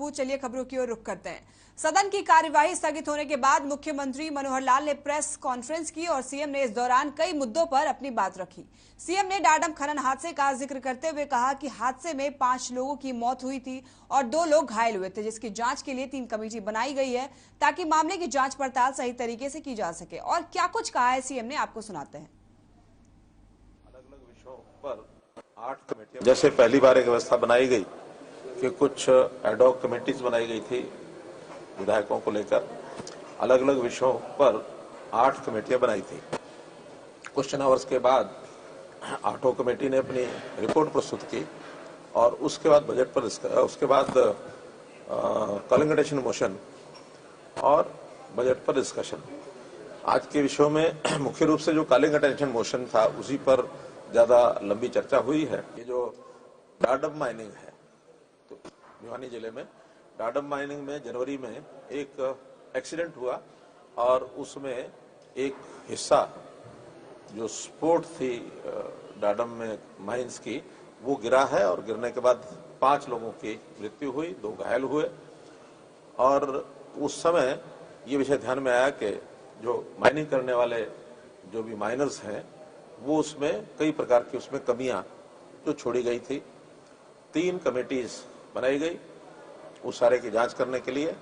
महफूज। चलिए खबरों की ओर रुख करते हैं। सदन की कार्यवाही स्थगित होने के बाद मुख्यमंत्री मनोहर लाल ने प्रेस कॉन्फ्रेंस की और सीएम ने इस दौरान कई मुद्दों पर अपनी बात रखी। सीएम ने डाडम खनन हादसे का जिक्र करते हुए कहा कि हादसे में 5 लोगों की मौत हुई थी और 2 लोग घायल हुए थे, जिसकी जांच के लिए 3 कमेटी बनाई गई है ताकि मामले की जांच पड़ताल सही तरीके से की जा सके। और क्या कुछ कहा है सीएम ने, आपको सुनाते हैं। अलग अलग विषयों पर 8 कमेटियां, जैसे पहली बार एक व्यवस्था बनाई गई कि कुछ एडहॉक कमेटीज बनाई गई थी विधायकों को लेकर, अलग अलग विषयों पर 8 कमेटियां बनाई थी। क्वेश्चन आवर्स के बाद 8 कमेटी ने अपनी रिपोर्ट प्रस्तुत की और उसके बाद बजट पर उसके बाद कॉलिंग अटेंशन मोशन और बजट पर डिस्कशन। आज के विषयों में मुख्य रूप से जो कॉलिंग अटेंशन मोशन था उसी पर ज्यादा लंबी चर्चा हुई है। ये जो डाडम माइनिंग है, तो भिवानी जिले में डाडम माइनिंग में जनवरी में एक एक्सीडेंट हुआ और उसमें एक हिस्सा जो स्पोर्ट थी डाडम में माइंस की, वो गिरा है और गिरने के बाद 5 लोगों की मृत्यु हुई, 2 घायल हुए। और उस समय ये विषय ध्यान में आया कि जो माइनिंग करने वाले जो भी माइनर्स हैं वो उसमें कई प्रकार की उसमें कमियां जो छोड़ी गई थी। 3 कमेटीज बनाई गई उस सारे की जांच करने के लिए।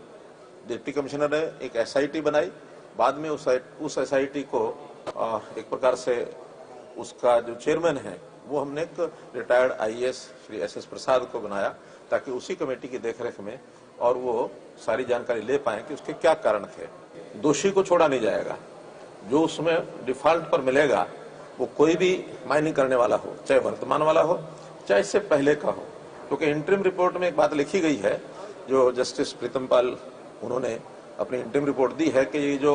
डिप्टी कमिश्नर ने एक एसआईटी बनाई, बाद में उस एसआईटी को एक प्रकार से उसका जो चेयरमैन है वो हमने एक रिटायर्ड आईएएस श्री एसएस प्रसाद को बनाया ताकि उसी कमेटी की देखरेख में और वो सारी जानकारी ले पाए कि उसके क्या कारण थे। दोषी को छोड़ा नहीं जाएगा, जो उसमें डिफॉल्ट पर मिलेगा वो कोई भी माइनिंग करने वाला हो, चाहे वर्तमान वाला हो चाहे इससे पहले का हो। क्योंकि इंटरिम रिपोर्ट में एक बात लिखी गई है, जो जस्टिस प्रीतम पाल उन्होंने अपनी इंटरिम रिपोर्ट दी है कि ये जो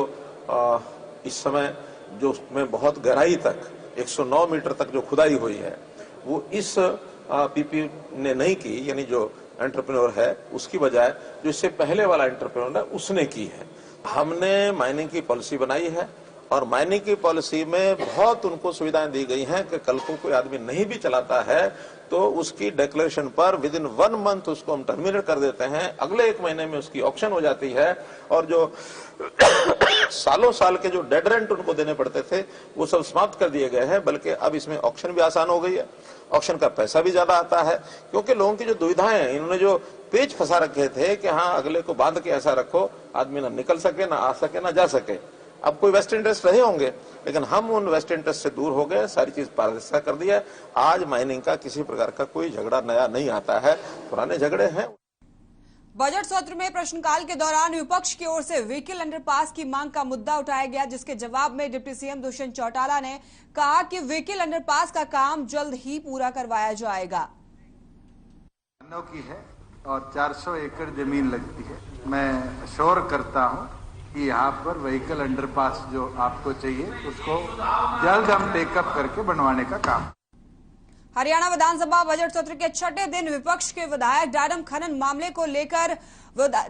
इस समय जो उसमें बहुत गहराई तक 109 मीटर तक जो खुदाई हुई है वो इस पीपी ने नहीं की, यानी जो एंटरप्रेन्योर है उसकी बजाय जो इससे पहले वाला एंटरप्रेन्योर है उसने की है। हमने माइनिंग की पॉलिसी बनाई है और माइनिंग की पॉलिसी में बहुत उनको सुविधाएं दी गई हैं कि कल को कोई आदमी नहीं भी चलाता है तो उसकी डिक्लेरेशन पर विद इन 1 मंथ उसको हम टर्मिनेट कर देते हैं, अगले 1 महीने में उसकी ऑक्शन हो जाती है। और जो सालों साल के जो डेड रेंट उनको देने पड़ते थे वो सब समाप्त कर दिए गए हैं, बल्कि अब इसमें ऑक्शन भी आसान हो गई है, ऑक्शन का पैसा भी ज्यादा आता है। क्योंकि लोगों की जो दुविधाएं हैं, इन्होंने जो पेज फंसा रखे थे कि हाँ अगले को बांध के ऐसा रखो आदमी ना निकल सके, ना आ सके, ना जा सके। अब कोई वेस्ट इंटरेस्ट रहे होंगे लेकिन हम उन वेस्ट इंटरेस्ट से दूर हो गए, सारी चीज पारदर्शिता कर दी है। आज माइनिंग का किसी प्रकार का कोई झगड़ा नया नहीं आता है, पुराने झगड़े हैं। बजट सत्र में प्रश्नकाल के दौरान विपक्ष की ओर से व्हीकल अंडरपास की मांग का मुद्दा उठाया गया, जिसके जवाब में डिप्टी सीएम दुष्यंत चौटाला ने कहा कि व्हीकल अंडरपास का काम जल्द ही पूरा करवाया जाएगा। की है और 400 एकड़ जमीन लगती है। मैं श्योर करता हूं कि यहाँ पर व्हीकल अंडरपास जो आपको चाहिए उसको जल्द हम टेकअप करके बनवाने का काम। हरियाणा विधानसभा बजट सत्र के 6ठे दिन विपक्ष के विधायक डाडम खनन मामले को लेकर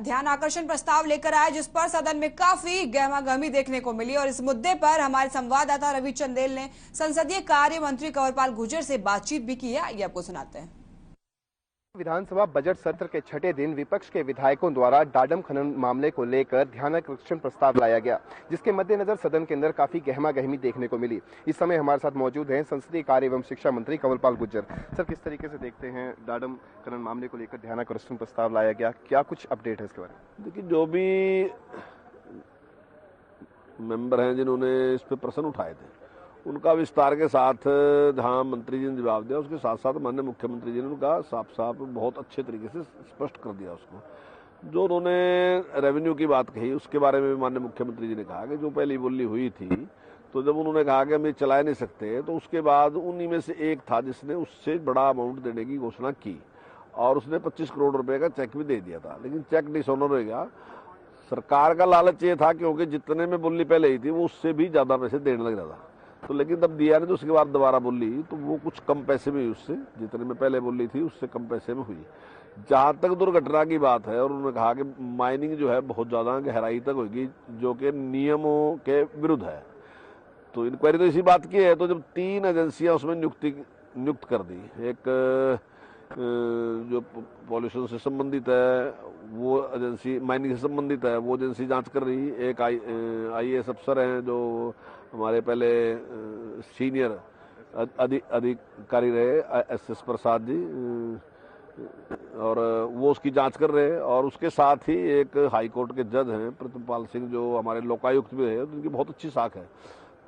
ध्यान आकर्षण प्रस्ताव लेकर आए, जिस पर सदन में काफी गहमागहमी देखने को मिली। और इस मुद्दे पर हमारे संवाददाता रवि चंदेल ने संसदीय कार्य मंत्री कंवरपाल गुर्जर से बातचीत भी की है, ये आपको सुनाते हैं। विधानसभा बजट सत्र के 6ठे दिन विपक्ष के विधायकों द्वारा डाडम खनन मामले को लेकर ध्यानाकर्षण प्रस्ताव लाया गया, जिसके मद्देनजर सदन के अंदर काफी गहमागहमी देखने को मिली। इस समय हमारे साथ मौजूद हैं संसदीय कार्य एवं शिक्षा मंत्री कंवरपाल गुर्जर। सर, किस तरीके से देखते हैं डाडम खनन मामले को लेकर ध्यानाकर्षण प्रस्ताव लाया गया, क्या कुछ अपडेट है इसके बारे में? देखिए, जो भी मेंबर हैं जिन्होंने इस पर प्रश्न उठाए थे उनका विस्तार के साथ जहाँ मंत्री जी ने जवाब दिया, उसके साथ साथ माननीय मुख्यमंत्री जी ने उनका साफ साफ बहुत अच्छे तरीके से स्पष्ट कर दिया उसको। जो उन्होंने रेवेन्यू की बात कही उसके बारे में भी माननीय मुख्यमंत्री जी ने कहा कि जो पहली बोली हुई थी तो जब उन्होंने कहा कि हम ये चला नहीं सकते तो उसके बाद उन्हीं में से एक था जिसने उससे बड़ा अमाउंट देने की घोषणा की और उसने 25 करोड़ रुपए का चेक भी दे दिया था, लेकिन चेक डिसऑनर हो गया। सरकार का लालच ये था क्योंकि जितने में बोली पहले ही थी वो उससे भी ज्यादा पैसे देने लग रहा था, तो लेकिन तब दिया नहीं तो उसके बाद दोबारा बोली तो वो कुछ कम पैसे में हुई, उससे जितने में पहले बोली थी उससे कम पैसे में हुई। जहां तक दुर्घटना की बात है, और उन्होंने कहा कि माइनिंग जो है बहुत ज्यादा गहराई तक होगी जो कि नियमों के विरुद्ध है, तो इंक्वायरी तो इसी बात की है। तो जब 3 एजेंसियां उसमें नियुक्त कर दी, एक जो पॉल्यूशन से संबंधित है वो एजेंसी, माइनिंग से संबंधित है वो एजेंसी जांच कर रही। एक IAS अफसर हैं जो हमारे पहले सीनियर अधिकारी रहे SS प्रसाद जी, और वो उसकी जांच कर रहे हैं। और उसके साथ ही एक हाई कोर्ट के जज हैं प्रतिमपाल सिंह जो हमारे लोकायुक्त भी रहे, उनकी बहुत अच्छी साख है।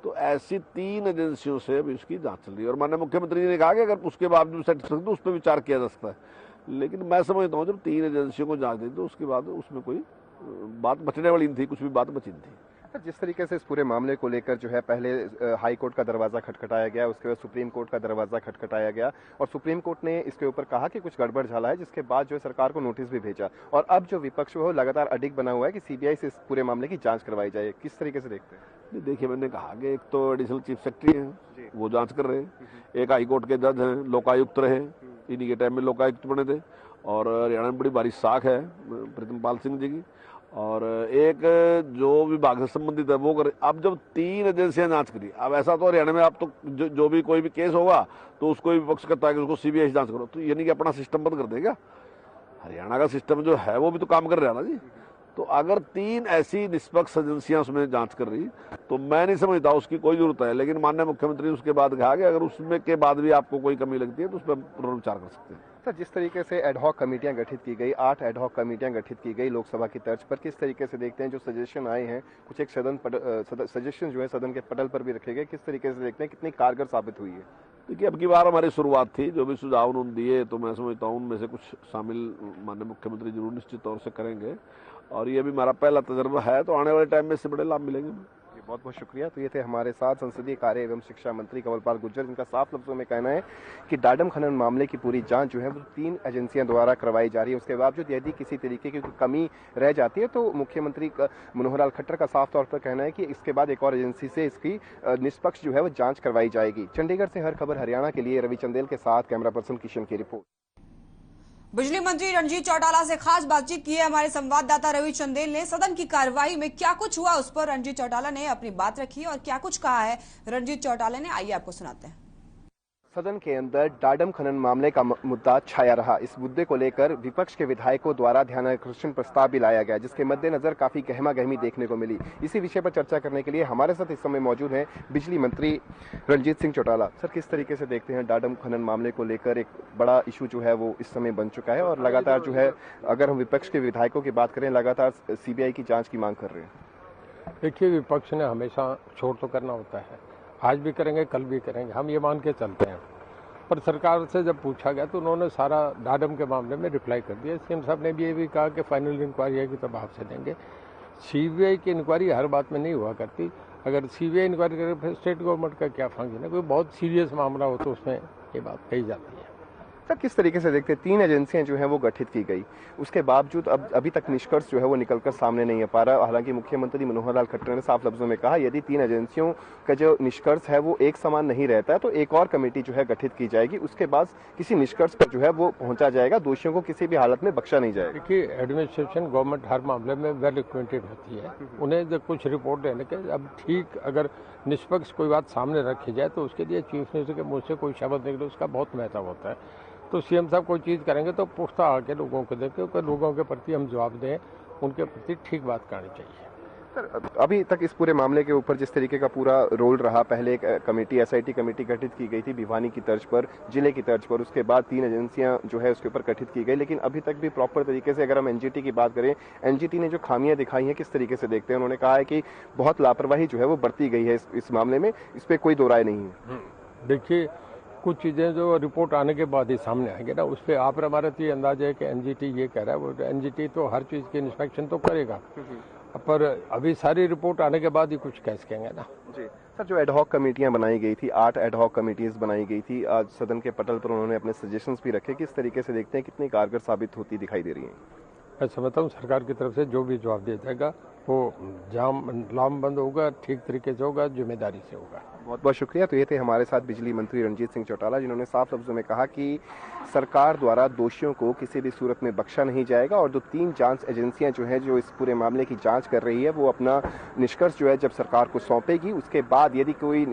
तो ऐसी 3 एजेंसियों से अब इसकी जांच चल रही है और माननीय मुख्यमंत्री जी ने कहा कि अगर उसके बावजूद सेटिस्फेक्शन तो उस पर विचार किया जा सकता है। लेकिन मैं समझता हूँ जब 3 एजेंसियों को जांच दी तो उसके बाद उसमें कोई बात बचने वाली नहीं थी, कुछ भी बात बची नहीं थी। जिस तरीके से इस पूरे मामले को लेकर जो है पहले हाई कोर्ट का दरवाजा खटखटाया गया, उसके बाद सुप्रीम कोर्ट का दरवाजा खटखटाया गया और सुप्रीम कोर्ट ने इसके ऊपर कहा कि कुछ गड़बड़ झाला है, जिसके बाद जो है सरकार को नोटिस भी भेजा और अब जो विपक्ष वो लगातार अडिग बना हुआ है कि CBI से इस पूरे मामले की जांच करवाई जाए। किस तरीके से देखते हैं? देखिए, मैंने कहा कि एक तो एडिशनल चीफ सेक्रेटरी हैं, वो जांच कर रहे हैं, एक हाई कोर्ट के जज हैं, लोकायुक्त रहे, इन्हीं के टाइम में लोकायुक्त बने थे, और हरियाणा में बड़ी भारी साख है प्रतिमपाल सिंह जी की, और एक जो विभाग से संबंधित है वो करे। अब जब 3 एजेंसियां जांच करी, अब ऐसा तो हरियाणा में आप तो जो भी कोई भी केस होगा तो उसको विपक्ष करता है कि उसको CBI से जांच करो, तो यानी कि अपना सिस्टम बंद कर देगा। हरियाणा का सिस्टम जो है वो भी तो काम कर रहा है ना जी। तो अगर 3 ऐसी निष्पक्ष एजेंसियां उसमें जांच कर रही तो मैं नहीं समझता उसकी कोई जरूरत है। लेकिन माननीय मुख्यमंत्री ने उसके बाद कहा कि अगर उसमें के बाद भी आपको कोई कमी लगती है तो उस पर पुनर्विचार कर सकते हैं। सर, जिस तरीके से एडहॉक कमेटियां गठित की गई, 8 एडहॉक कमेटियां गठित की गई लोकसभा की तर्ज पर, किस तरीके से देखते हैं जो सजेशन आए हैं, कुछ एक सजेशन जो है सदन के पटल पर भी रखे गए, किस तरीके से देखते हैं कितनी कारगर साबित हुई है? देखिए, अब की बार हमारी शुरुआत थी, जो भी सुझाव उन्होंने दिए तो मैं समझता हूँ उनमें से कुछ शामिल माननीय मुख्यमंत्री जरूर निश्चित तौर से करेंगे, और ये भी हमारा पहला तजर्बा है, तो आने वाले टाइम में इससे बड़े लाभ मिलेंगे। बहुत बहुत शुक्रिया। तो ये थे हमारे साथ संसदीय कार्य एवं शिक्षा मंत्री कंवरपाल गुर्जर, जिनका साफ लफ्जों में कहना है कि डाडम खनन मामले की पूरी जांच जो है वो 3 एजेंसियों द्वारा करवाई जा रही है। उसके बावजूद यदि किसी तरीके की कमी रह जाती है तो मुख्यमंत्री मनोहर लाल खट्टर का साफ तौर पर कहना है कि इसके बाद एक और एजेंसी से इसकी निष्पक्ष जो है वो जांच करवाई जाएगी। चंडीगढ़ से हर खबर हरियाणा के लिए रवि चंदेल के साथ कैमरा पर्सन किशन की रिपोर्ट। बिजली मंत्री रणजीत चौटाला से खास बातचीत की है हमारे संवाददाता रवि चंदेल ने। सदन की कार्यवाही में क्या कुछ हुआ उस पर रणजीत चौटाला ने अपनी बात रखी और क्या कुछ कहा है रणजीत चौटाला ने, आइए आपको सुनाते हैं। सदन के अंदर डाडम खनन मामले का मुद्दा छाया रहा। इस मुद्दे को लेकर विपक्ष के विधायकों द्वारा ध्यानाकर्षण प्रस्ताव भी लाया गया, जिसके मद्देनजर काफी गहमा गहमी देखने को मिली। इसी विषय पर चर्चा करने के लिए हमारे साथ इस समय मौजूद हैं बिजली मंत्री रणजीत सिंह चौटाला। सर, किस तरीके से देखते हैं डाडम खनन मामले को लेकर एक बड़ा इशू जो है वो इस समय बन चुका है और लगातार जो है अगर हम विपक्ष के विधायकों की बात करें लगातार CBI की जाँच की मांग कर रहे हैं? देखिए, विपक्ष ने हमेशा शोर तो करना होता है, आज भी करेंगे कल भी करेंगे, हम ये मान के चलते हैं। पर सरकार से जब पूछा गया तो उन्होंने सारा डाडम के मामले में रिप्लाई कर दिया। CM साहब ने भी ये भी कहा कि फाइनल इंक्वायरी आएगी तब आपसे देंगे। CBI की इंक्वायरी हर बात में नहीं हुआ करती। अगर CBI इंक्वायरी करे फिर स्टेट गवर्नमेंट का क्या फंक्शन है? कोई बहुत सीरियस मामला हो तो उसमें ये बात कही जाती है। सर, किस तरीके से देखते हैं 3 एजेंसियां जो हैं वो गठित की गई, उसके बावजूद अभी तक निष्कर्ष जो है वो निकलकर सामने नहीं आ पा रहा। हालांकि मुख्यमंत्री मनोहर लाल खट्टर ने साफ लफ्जों में कहा यदि 3 एजेंसियों का जो निष्कर्ष है वो एक समान नहीं रहता है तो एक और कमेटी जो है गठित की जाएगी, उसके बाद किसी निष्कर्ष पर जो है वो पहुंचा जाएगा, दोषियों को किसी भी हालत में बख्शा नहीं जाएगा। देखिए, एडमिनिस्ट्रेशन गवर्नमेंट हर मामले में वेल एक्वेंटेड होती है। उन्हें जब कुछ रिपोर्ट देने के अब ठीक अगर निष्पक्ष कोई बात सामने रखी जाए तो उसके लिए चीफ मिनिस्टर के मुंह से कोई शब्द निकले उसका बहुत महत्व होता है। तो CM साहब कोई चीज़ करेंगे तो पुख्ता आके लोगों को देखें कि लोगों के प्रति हम जवाब दें, उनके प्रति ठीक बात करनी चाहिए। सर, अभी तक इस पूरे मामले के ऊपर जिस तरीके का पूरा रोल रहा, पहले एक कमेटी SIT कमेटी गठित की गई थी भिवानी की तर्ज पर, जिले की तर्ज पर, उसके बाद 3 एजेंसियां जो है उसके ऊपर गठित की गई, लेकिन अभी तक भी प्रॉपर तरीके से अगर हम NGT की बात करें, NGT ने जो खामियां दिखाई हैं किस तरीके से देखते हैं? उन्होंने कहा है कि बहुत लापरवाही जो है वो बरती गई है इस मामले में, इस पर कोई दो राय नहीं है। देखिए, कुछ चीज़ें जो रिपोर्ट आने के बाद ही सामने आएंगे ना, उस पर आप और हमारा तो ये अंदाजा है कि NGT ये कह रहा है, वो NGT तो हर चीज़ की इंस्पेक्शन तो करेगा, पर अभी सारी रिपोर्ट आने के बाद ही कुछ कह सकेंगे ना। जी सर, जो एडहॉक कमेटियां बनाई गई थी, 8 एडहॉक कमेटीज बनाई गई थी, आज सदन के पटल पर उन्होंने अपने सजेशंस भी रखे, किस तरीके से देखते हैं कितनी कारगर साबित होती दिखाई दे रही है? मैं समझता हूँ सरकार की तरफ से जो भी जवाब दिया जाएगा वो जाम लामबंद होगा, ठीक तरीके से होगा, जिम्मेदारी से होगा। बहुत बहुत शुक्रिया। तो ये थे हमारे साथ बिजली मंत्री रणजीत सिंह चौटाला, जिन्होंने साफ लफ्जों में कहा कि सरकार द्वारा दोषियों को किसी भी सूरत में बख्शा नहीं जाएगा और जो 3 जांच एजेंसियां जो हैं जो इस पूरे मामले की जांच कर रही है, वो अपना निष्कर्ष जो है जब सरकार को सौंपेगी, उसके बाद यदि कोई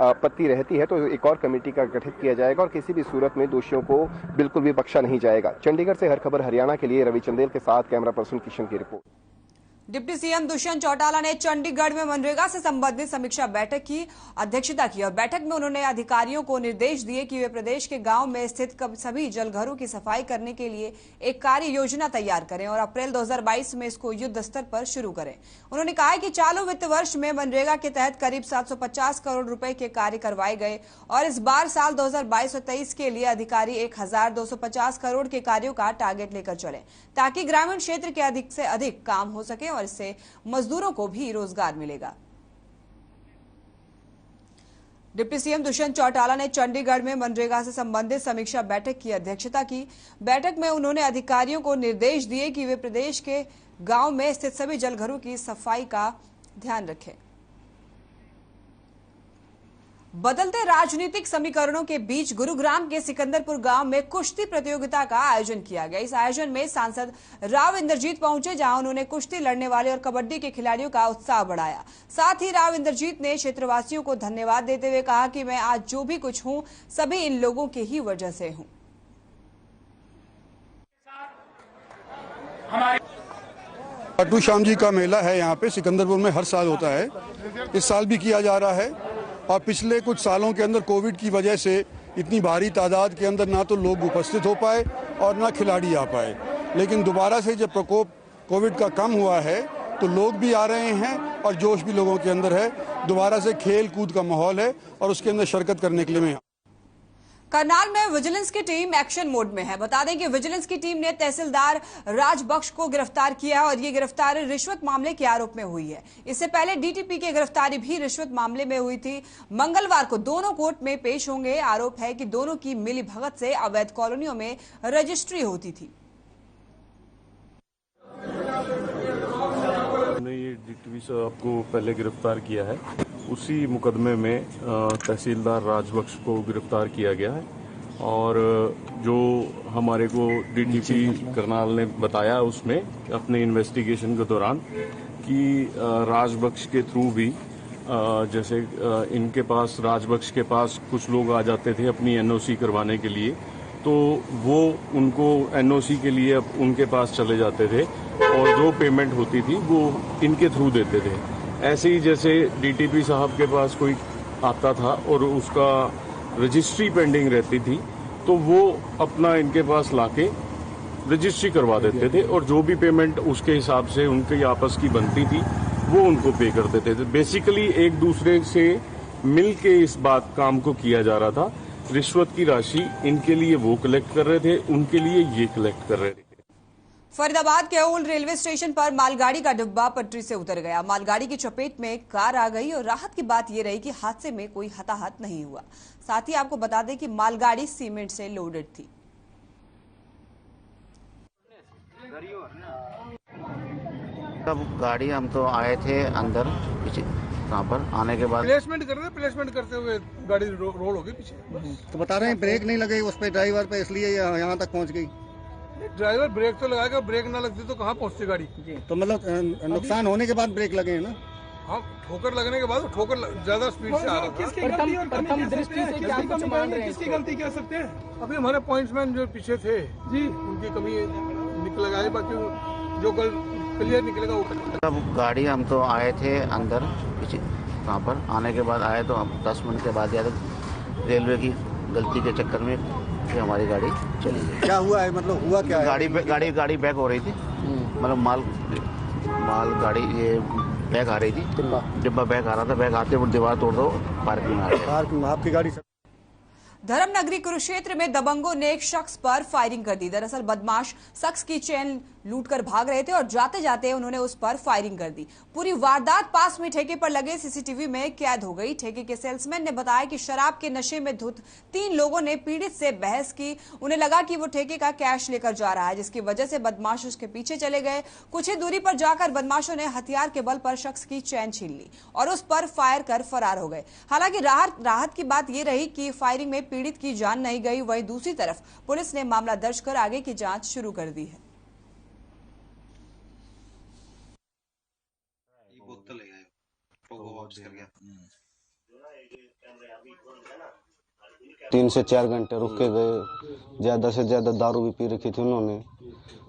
आपत्ति रहती है तो एक और कमेटी का गठित किया जाएगा और किसी भी सूरत में दोषियों को बिल्कुल भी बख्शा नहीं जाएगा। चंडीगढ़ से हर खबर हरियाणा के लिए रवि चंदेल के साथ कैमरा पर्सन किशन की report. Deputy CM Dushyant Chautala ने चंडीगढ़ में मनरेगा से संबंधित समीक्षा बैठक की अध्यक्षता की और बैठक में उन्होंने अधिकारियों को निर्देश दिए कि वे प्रदेश के गांव में स्थित सभी जलघरों की सफाई करने के लिए एक कार्य योजना तैयार करें और अप्रैल 2022 में इसको युद्ध स्तर पर शुरू करें। उन्होंने कहा कि चालू वित्त वर्ष में मनरेगा के तहत करीब 750 करोड़ रुपए के कार्य करवाए गए और इस बार साल 2022-23 के लिए अधिकारी 1250 करोड़ के कार्यों का टारगेट लेकर चले ताकि ग्रामीण क्षेत्र के अधिक से अधिक काम हो सके और इससे मजदूरों को भी रोजगार मिलेगा। डिप्टी सीएम दुष्यंत चौटाला ने चंडीगढ़ में मनरेगा से संबंधित समीक्षा बैठक की अध्यक्षता की। बैठक में उन्होंने अधिकारियों को निर्देश दिए कि वे प्रदेश के गांव में स्थित सभी जलघरों की सफाई का ध्यान रखें। बदलते राजनीतिक समीकरणों के बीच गुरुग्राम के सिकंदरपुर गांव में कुश्ती प्रतियोगिता का आयोजन किया गया। इस आयोजन में सांसद राव इंद्रजीत पहुंचे, जहां उन्होंने कुश्ती लड़ने वाले और कबड्डी के खिलाड़ियों का उत्साह बढ़ाया। साथ ही राव इंद्रजीत ने क्षेत्रवासियों को धन्यवाद देते हुए कहा कि मैं आज जो भी कुछ हूं, सभी इन लोगों की ही वजह से हूं। खाटू श्याम जी का मेला है यहाँ पे सिकंदरपुर में, हर साल होता है। इस साल भी किया जा रहा है और पिछले कुछ सालों के अंदर कोविड की वजह से इतनी भारी तादाद के अंदर ना तो लोग उपस्थित हो पाए और ना खिलाड़ी आ पाए, लेकिन दोबारा से जब प्रकोप कोविड का कम हुआ है तो लोग भी आ रहे हैं और जोश भी लोगों के अंदर है। दोबारा से खेल कूद का माहौल है और उसके अंदर शिरकत करने के लिए मैं करनाल में विजिलेंस की टीम एक्शन मोड में है। बता दें कि विजिलेंस की टीम ने तहसीलदार राजबख्श को गिरफ्तार किया है और ये गिरफ्तारी रिश्वत मामले के आरोप में हुई है। इससे पहले डीटीपी की गिरफ्तारी भी रिश्वत मामले में हुई थी। मंगलवार को दोनों कोर्ट में पेश होंगे। आरोप है कि दोनों की मिली भगत से अवैध कॉलोनियों में रजिस्ट्री होती थी। हमने ये डीटीपी साहब को पहले गिरफ्तार किया है, उसी मुकदमे में तहसीलदार राजबख्श को गिरफ्तार किया गया है और जो हमारे को डीटीपी करनाल ने बताया उसमें अपने इन्वेस्टिगेशन के दौरान कि राजबख्श के थ्रू भी जैसे इनके पास राजबख्श के पास कुछ लोग आ जाते थे अपनी एनओसी करवाने के लिए, तो वो उनको एनओसी के लिए अब उनके पास चले जाते थे और जो पेमेंट होती थी वो इनके थ्रू देते थे। ऐसे ही जैसे डीटीपी साहब के पास कोई आता था और उसका रजिस्ट्री पेंडिंग रहती थी तो वो अपना इनके पास लाके रजिस्ट्री करवा देते थे और जो भी पेमेंट उसके हिसाब से उनकी आपस की बनती थी वो उनको पे कर देते थे। बेसिकली एक दूसरे से मिल के इस बात काम को किया जा रहा था। रिश्वत की राशि इनके लिए वो कलेक्ट कर रहे थे, उनके लिए ये कलेक्ट कर रहे थे। फरीदाबाद के ओल्ड रेलवे स्टेशन पर मालगाड़ी का डिब्बा पटरी से उतर गया। मालगाड़ी की चपेट में कार आ गई और राहत की बात यह रही कि हादसे में कोई हताहत नहीं हुआ। साथ ही आपको बता दें कि मालगाड़ी सीमेंट से लोडेड थी। तब गाड़ी हम तो आए थे अंदर पीछे, वहाँ पर आने के बाद प्लेसमेंट करते हुए गाड़ी रोल हो गई पीछे। तो बता रहे हैं ब्रेक नहीं लगे उस पे ड्राइवर पे, इसलिए यहाँ तक पहुँच गई। ड्राइवर ब्रेक तो लगाएगा, ब्रेक ना लगती तो कहाँ पहुँचती गाड़ी। तो मतलब नुकसान होने के बाद ब्रेक लगे हैं ना। हाँ, ठोकर लगने के बाद ठोकर ज्यादा स्पीड से आ रहा था। किसकी गलती कह सकते हैं? अभी हमारे पॉइंट्समैन जो पीछे थे जी, उनकी कमी निकल लगाई, बाकी जो कल क्लियर निकलेगा वो। तब गाड़ी हम तो आए थे अंदर पीछे, वहाँ पर आने के बाद आए तो हम 10 मिनट के बाद या तो रेलवे की गलती के चक्कर में फिर हमारी गाड़ी चली गई। क्या हुआ है, मतलब हुआ क्या है? गाड़ी बैक हो रही थी, मतलब माल गाड़ी ये बैक आ रही थी, डिब्बा बैक आ रहा था, बैक आते हुए दीवार तोड़ दो पार्किंग में आ गया। पार्किंग आपकी गाड़ी। धर्मनगरी कुरुक्षेत्र में दबंगों ने एक शख्स पर फायरिंग कर दी। दरअसल बदमाश शख्स की चेन लूटकर भाग रहे थे और जाते जाते उन्होंने उस पर फायरिंग कर दी। पूरी वारदात पास में ठेके पर लगे सीसीटीवी में कैद हो गई। ठेके के सेल्समैन ने बताया कि शराब के नशे में धुत 3 लोगों ने पीड़ित से बहस की। उन्हें लगा कि वो ठेके का कैश लेकर जा रहा है, जिसकी वजह से बदमाश उसके पीछे चले गए। कुछ ही दूरी पर जाकर बदमाशों ने हथियार के बल पर शख्स की चैन छीन ली और उस पर फायर कर फरार हो गए। हालांकि राहत की बात यह रही कि फायरिंग में पीड़ित की जान नहीं गई। वहीं दूसरी तरफ पुलिस ने मामला दर्ज कर आगे की जांच शुरू कर दी है। 3 से 4 घंटे रुक के गए। ज्यादा से ज्यादा दारू भी पी रखी थी उन्होंने,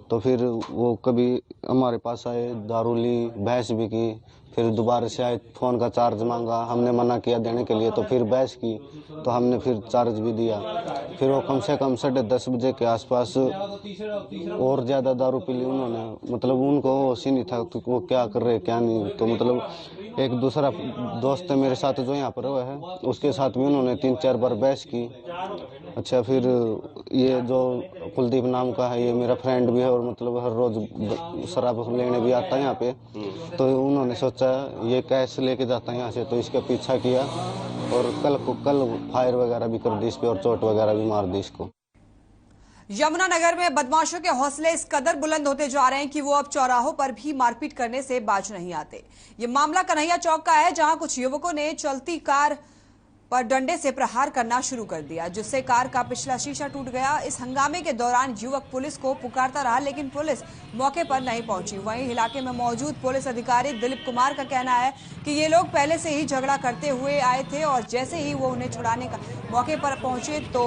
तो फिर वो कभी हमारे पास आए, दारू ली, बहस भी की, फिर दोबारा से आए, फोन का चार्ज मांगा, हमने मना किया देने के लिए, तो फिर बहस की, तो हमने फिर चार्ज भी दिया। फिर वो कम से कम 10:30 बजे के आसपास और ज्यादा दारू पी ली उन्होंने। मतलब उनको होश ही नहीं था कि वो क्या कर रहे क्या नहीं। तो मतलब एक दूसरा दोस्त है मेरे साथ जो यहाँ पर हुआ है, उसके साथ भी उन्होंने 3-4 बार बहस की। अच्छा, फिर ये जो कुलदीप नाम का है, ये मेरा फ्रेंड भी है और मतलब हर रोज शराब लेने भी आता है यहाँ पे। तो उन्होंने सोचा ये कैश लेके जाता है यहाँ से, तो इसका पीछा किया और कल फायर वगैरह भी कर दी इस पे और चोट वगैरह भी मार दी इसको। यमुनानगर में बदमाशों के हौसले इस कदर बुलंद होते जा रहे हैं कि वो अब चौराहों पर भी मारपीट करने से बाज नहीं आते। ये मामला कन्हैया चौक का है, जहां कुछ युवकों ने चलती कार पर डंडे से प्रहार करना शुरू कर दिया, जिससे कार का पिछला शीशा टूट गया। इस हंगामे के दौरान युवक पुलिस को पुकारता रहा, लेकिन पुलिस मौके पर नहीं पहुंची। वहीं इलाके में मौजूद पुलिस अधिकारी दिलीप कुमार का कहना है कि ये लोग पहले से ही झगड़ा करते हुए आए थे और जैसे ही वो उन्हें छुड़ाने का मौके पर पहुंचे तो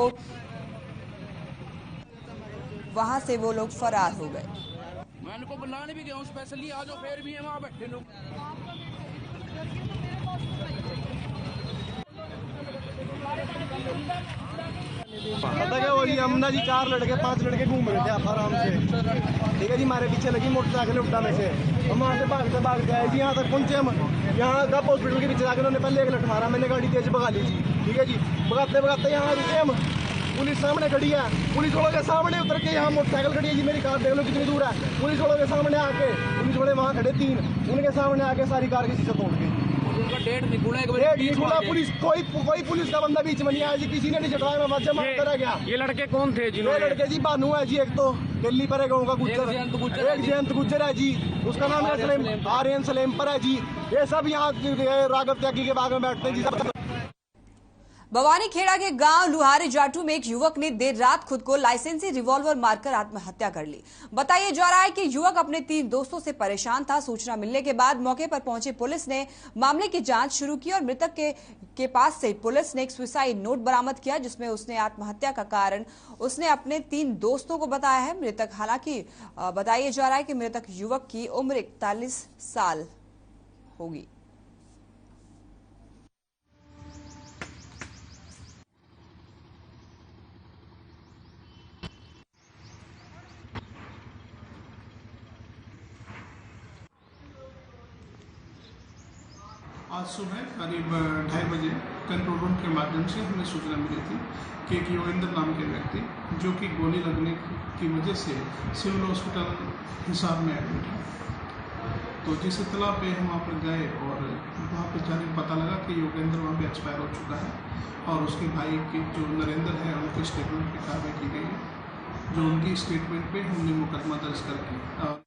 वहां से वो लोग फरार हो गए। मैं इनको बुलाने भी गया हूं स्पेशली, आज फिर भी वहां बैठे लोग। पता क्या हुआ जी, यमुना जी 4 लड़के 5 लड़के घूम रहे थे आराम से, ठीक है जी। हमारे पीछे लगी मोटरसाइकिल उठाने से, हम वहाँ से भागते आए जी, यहाँ तक पहुँचे हम। यहाँ गप हॉस्पिटल के पीछे जाकर उन्होंने पहले एक लठ मारा, मैंने गाड़ी तेज भगा ली थी, ठीक है जी। भगाते यहाँ रुके हम, पुलिस सामने खड़ी है, पुलिस वालों के सामने उतर के यहाँ मोटरसाइकिल खड़ी है जी, मेरी कार देख लो कितनी दूर है। पुलिस वालों के सामने आके, पुलिस वाले वहाँ खड़े 3, उनके सामने आके सारी कार की शीशा तोड़ के डेट निकला, पुलिस कोई पुलिस का बंदा बीच में नहीं आया जी, किसी ने नहीं चढ़ाया, मैं वजह मारता रह गया। ये लड़के कौन थे? ये लड़के जी बानू है जी, एक तो दिल्ली पर है गाँव का गुज्जर, एक जयंत गुज्जर है जी, उसका नाम है आर्यन सलेम पर है जी। ये सब यहाँ राघव त्यागी के बाग में बैठते हैं जी। बवानी खेड़ा के गांव लुहारे जाटू में एक युवक ने देर रात खुद को लाइसेंसी रिवॉल्वर मारकर आत्महत्या कर ली। बताया जा रहा है कि युवक अपने 3 दोस्तों से परेशान था। सूचना मिलने के बाद मौके पर पहुंची पुलिस ने मामले की जांच शुरू की और मृतक के पास से पुलिस ने एक सुसाइड नोट बरामद किया, जिसमें उसने आत्महत्या का कारण उसने अपने 3 दोस्तों को बताया है। मृतक हालांकि बताया जा रहा है कि मृतक युवक की उम्र 41 साल होगी। आज सुबह करीब 2:30 बजे कंट्रोल रूम के माध्यम से हमें सूचना मिली थी कि एक योगेंद्र नाम के व्यक्ति जो कि गोली लगने की वजह से सिविल हॉस्पिटल हिसार में एडमिट है। तो जिस इतला पे हम वहाँ पर गए और वहाँ पर जाने पता लगा कि योगेंद्र वहाँ पे एक्सपायर हो चुका है और उसके भाई की जो नरेंद्र है उनके स्टेटमेंट पर कार्रवाई की गई है। जो उनकी स्टेटमेंट पे हमने मुकदमा दर्ज करके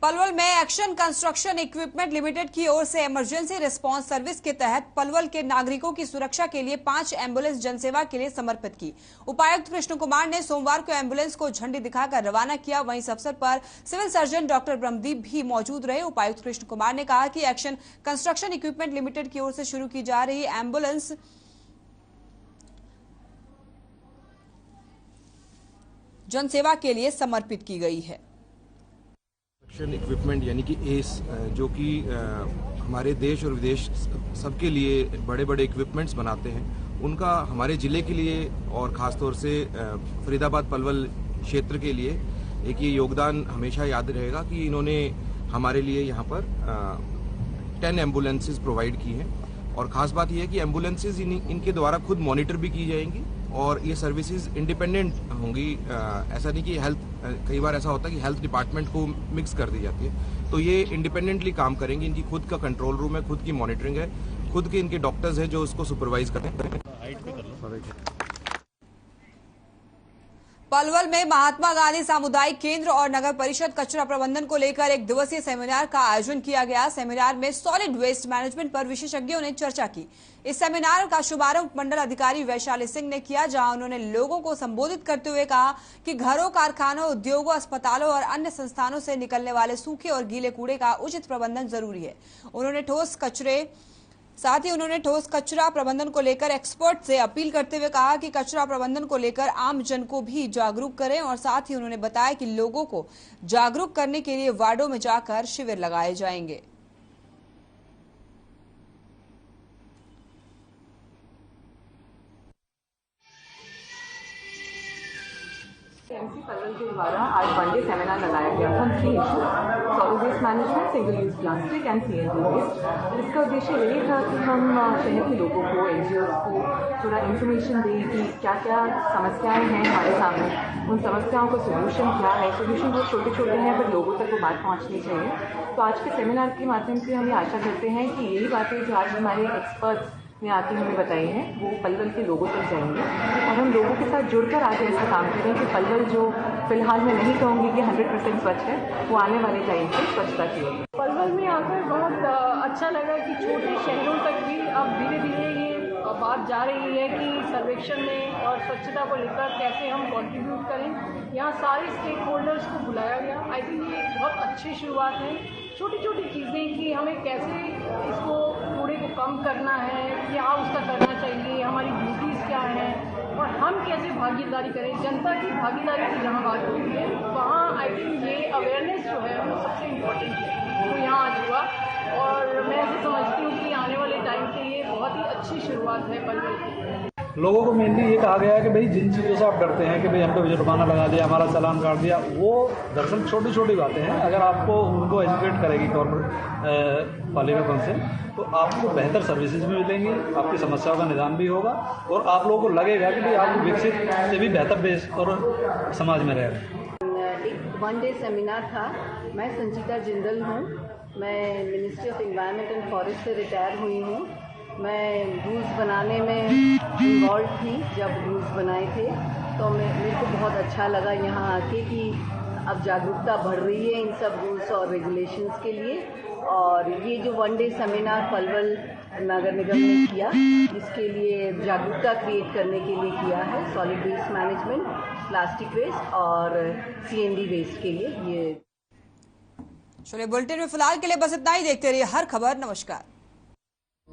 पलवल में एक्शन कंस्ट्रक्शन इक्विपमेंट लिमिटेड की ओर से इमरजेंसी रिस्पांस सर्विस के तहत पलवल के नागरिकों की सुरक्षा के लिए 5 एम्बुलेंस जनसेवा के लिए समर्पित की। उपायुक्त कृष्ण कुमार ने सोमवार को एम्बुलेंस को झंडी दिखाकर रवाना किया। वहीं इस अवसर पर सिविल सर्जन डॉक्टर ब्रह्मदीप भी मौजूद रहे। उपायुक्त कृष्ण कुमार ने कहा कि एक्शन कंस्ट्रक्शन इक्विपमेंट लिमिटेड की ओर से शुरू की जा रही एम्बुलेंस जनसेवा के लिए समर्पित की गई है। इक्विपमेंट यानी कि एस, जो कि हमारे देश और विदेश सबके लिए बड़े बड़े इक्विपमेंट्स बनाते हैं, उनका हमारे ज़िले के लिए और ख़ासतौर से फरीदाबाद पलवल क्षेत्र के लिए एक ये योगदान हमेशा याद रहेगा कि इन्होंने हमारे लिए यहाँ पर 10 एम्बुलेंसेज प्रोवाइड की हैं। और ख़ास बात यह है कि एम्बुलेंसेज इनके द्वारा खुद मॉनिटर भी की जाएंगी और ये सर्विसेज इंडिपेंडेंट होंगी। ऐसा नहीं कि हेल्थ, कई बार ऐसा होता है कि हेल्थ डिपार्टमेंट को मिक्स कर दी जाती है, तो ये इंडिपेंडेंटली काम करेंगी। इनकी खुद का कंट्रोल रूम है, खुद की मॉनिटरिंग है, खुद के इनके डॉक्टर्स हैं जो उसको सुपरवाइज करते हैं। पलवल में महात्मा गांधी सामुदायिक केंद्र और नगर परिषद कचरा प्रबंधन को लेकर एक दिवसीय सेमिनार का आयोजन किया गया। सेमिनार में सॉलिड वेस्ट मैनेजमेंट पर विशेषज्ञों ने चर्चा की। इस सेमिनार का शुभारंभ मंडल अधिकारी वैशाली सिंह ने किया, जहां उन्होंने लोगों को संबोधित करते हुए कहा कि घरों, कारखानों, उद्योगों, अस्पतालों और अन्य संस्थानों से निकलने वाले सूखे और गीले कूड़े का उचित प्रबंधन जरूरी है। साथ ही उन्होंने ठोस कचरा प्रबंधन को लेकर एक्सपर्ट से अपील करते हुए कहा कि कचरा प्रबंधन को लेकर आम जन को भी जागरूक करें, और साथ ही उन्होंने बताया कि लोगों को जागरूक करने के लिए वार्डों में जाकर शिविर लगाए जाएंगे। एमसी पलवल के द्वारा आज वन डे सेमिनार लगाया गया था 3 issues, solid waste management, single use plastic and CNG waste. इसका उद्देश्य यही था कि हम शहर के लोगों को, एनजीओ को थोड़ा इन्फॉर्मेशन दें कि क्या क्या समस्याएं हैं हमारे सामने, उन समस्याओं का सोल्यूशन क्या है। सोल्यूशन बहुत छोटे छोटे हैं पर लोगों तक वो बात पहुँचनी चाहिए। तो आज के सेमिनार के माध्यम से हम ये आशा करते हैं कि यही बातें जो आज हमारे एक्सपर्ट्स ने आके हमें बताई हैं वो पलवल के लोगों तक जाएंगे, और हम लोगों के साथ जुड़कर आगे ऐसा काम करें कि पलवल जो फिलहाल मैं नहीं कहूँगी कि 100% स्वच्छ है, वो आने वाले टाइम से स्वच्छता की होगी। पलवल में आकर बहुत अच्छा लगा कि छोटे शहरों तक भी अब धीरे धीरे ये बात जा रही है कि सर्वेक्षण में और स्वच्छता को लेकर कैसे हम कंट्रीब्यूट करें। यहाँ सारे स्टेक होल्डर्स को बुलाया गया। आई थिंक ये बहुत अच्छी शुरुआत है। छोटी छोटी चीज़ें कि हमें कैसे इसको कूड़े को कम करना है, क्या उसका करना चाहिए, हमारी ड्यूटीज़ क्या हैं और हम कैसे भागीदारी करें। जनता की भागीदारी की जहाँ बात होती है वहाँ आई थिंक ये अवेयरनेस जो है वो सबसे इम्पोर्टेंट है, वो यहाँ आज हुआ। और मैं ऐसे समझती हूँ कि आने वाले टाइम के लिए बहुत ही अच्छी शुरुआत है पलवल की। लोगों को मेनली ये कहा गया है कि भाई जिन चीज़ों से आप डरते हैं कि भाई हम पे जुर्माना लगा दिया, हमारा चालान काट दिया, वो दरअसल छोटी छोटी बातें हैं। अगर आपको उनको एजुकेट करेगी कॉर्पोरेट पालिका काउंसिल, तो आपको बेहतर सर्विसेज भी मिलेंगी, आपकी समस्याओं का निदान भी होगा, और आप लोगों को लगेगा कि भाई आप विकसित से भी बेहतर देश और समाज में रह रहे हैं। एक वन डे सेमिनार था। मैं संचिता जिंदल हूँ, मैं ministry of environment and forest से रिटायर हुई हूँ। मैं रूल्स बनाने में इन्वॉल्व थी। जब रूल्स बनाए थे तो मेरे को बहुत अच्छा लगा यहाँ आके कि अब जागरूकता बढ़ रही है इन सब रूल्स और रेगुलेशंस के लिए। और ये जो वन डे सेमिनार पलवल नगर निगम ने किया, इसके लिए जागरूकता क्रिएट करने के लिए किया है। Solid waste management, plastic waste और सीएनडी वेस्ट के लिए। ये चलिए बुलेटिन में फिलहाल के लिए बस इतना ही। देखते रहिए हर खबर। नमस्कार।